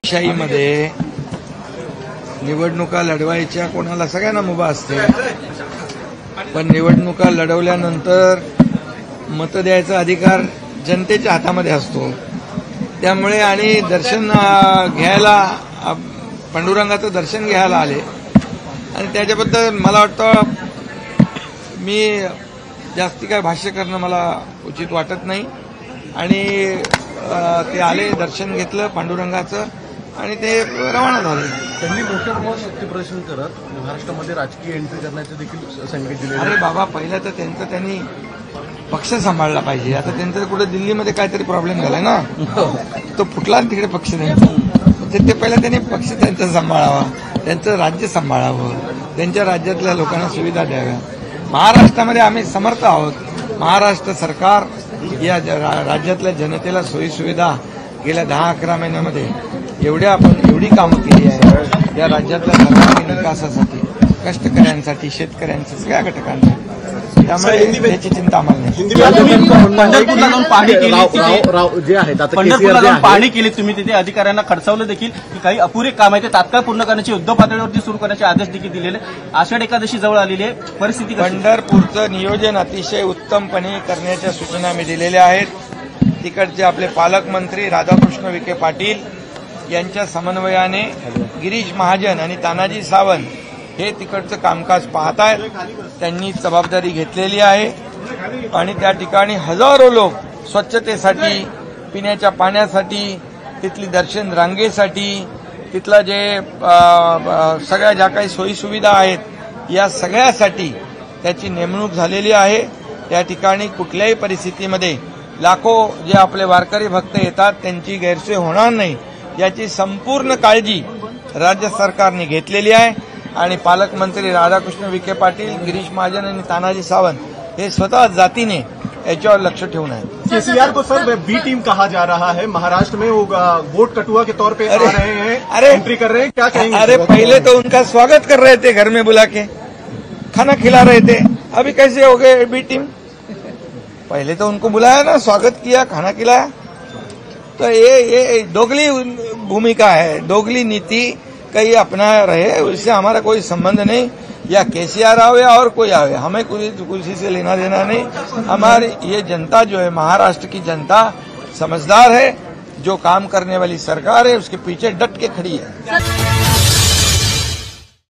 शाहीमध्ये निवडणुका लढवायच्या कोणाला सगळ्यांना मुभा असते, पण निवडणुका लढवल्यानंतर मत द्यायचा अधिकार जनतेच्या हातामध्ये असतो. त्यामुळे आणि दर्शन घ्यायला पांडुरंगाचं दर्शन घ्यायला आले आणि त्याच्याबद्दल मला वाटतं मी जास्ती काय भाष्य करणं मला उचित वाटत नाही. आणि ते आले, दर्शन घेतलं पांडुरंगाचं आणि ते रवाना झाले. त्यांनी मोठ्या प्रमाणात शक्ती प्रदर्शन करत महाराष्ट्रामध्ये राजकीय एंट्री करण्याचं देखील संकेत दिले. अरे बाबा, पहिलं तर त्यांनी पक्ष सांभाळला पाहिजे. आता त्यांचं कुठे दिल्लीमध्ये काहीतरी प्रॉब्लेम झालाय ना, तो फुटला तिकडे पक्ष त्यांचा. ते पहिला त्यांनी पक्ष त्यांचा सांभाळावा, त्यांचं राज्य सांभाळावं, त्यांच्या राज्यातल्या लोकांना सुविधा द्याव्या. महाराष्ट्रामध्ये आम्ही समर्थ आहोत. महाराष्ट्र सरकार या राज्यातल्या जनतेला सोयीसुविधा गेल्या 10-11 महिन्यामध्ये एवढी कामं केली आहे या राज्यातल्या सर्वांगीण विकासासाठी, कष्टकऱ्यांसाठी, शेतकऱ्यांसाठी, सगळ्या घटकांसाठी. त्यामुळे त्याची चिंता आम्हाला नाही. पंढरपूरला जाऊन पाहणी केली तुम्ही, तिथे अधिकाऱ्यांना खडसावलं देखील की काही अपुरे काम आहे ते तात्काळ पूर्ण करण्याचे, युद्ध पातळीवरती सुरू करण्याचे आदेश देखील दिलेले. आषाढ एकादशी जवळ आलेली आहे, परिस्थिती पंढरपूरचं नियोजन अतिशय उत्तमपणे करण्याच्या सूचना मी दिलेल्या आहेत. तिकडचे आपले पालकमंत्री राधाकृष्ण विखे पाटील यांच्या समन्वयाने गिरीश महाजन आणि तानाजी सावंत हे तिकडचं कामकाज पाहत आहेत. त्यांनी जबाबदारी घेतलेली आहे आणि त्या ठिकाणी हजारो लोक स्वच्छतेसाठी, पिण्याच्या पाण्यासाठी, तिथली दर्शन रांगेसाठी, तिथलं जे सगळ्या ज्या काही सोयीसुविधा आहेत या सगळ्यासाठी त्याची नेमणूक झालेली आहे. त्या ठिकाणी कुठल्याही परिस्थितीमध्ये लाखो जे आपले वारकरी भक्त येतात त्यांची गैरसोय होणार नाही याची संपूर्ण काळजी राज्य सरकारने घेतलेली आहे. आणि पालकमंत्री राधाकृष्ण विखे पाटील, गिरीश महाजन आणि तानाजी सावंत हे स्वतः जातीने याच्यावर लक्ष ठेवून आहेत. केसीआर को सर बी टीम कहा जा रहा है, महाराष्ट्र में वो वोट कटुआ के तौर पे आ रहे हैं, एंट्री कर रहे हैं, क्या कहेंगे? अरे पहले तो उनका स्वागत कर रहे थे, घर में बुला के खाना खिला रहे थे, अभी कैसे हो गए बी टीम? पहले तो उनको बुलाया ना, स्वागत किया, खाना खिलाया. तो ये दोगली भूमिका है, दोगली नीति कहीं अपना रहे, उससे हमारा कोई संबंध नहीं. या केसीआर आवे या और कोई आवे, हमें किसी से लेना देना नहीं. हमारी ये जनता जो है, महाराष्ट्र की जनता समझदार है. जो काम करने वाली सरकार है उसके पीछे डट के खड़ी है.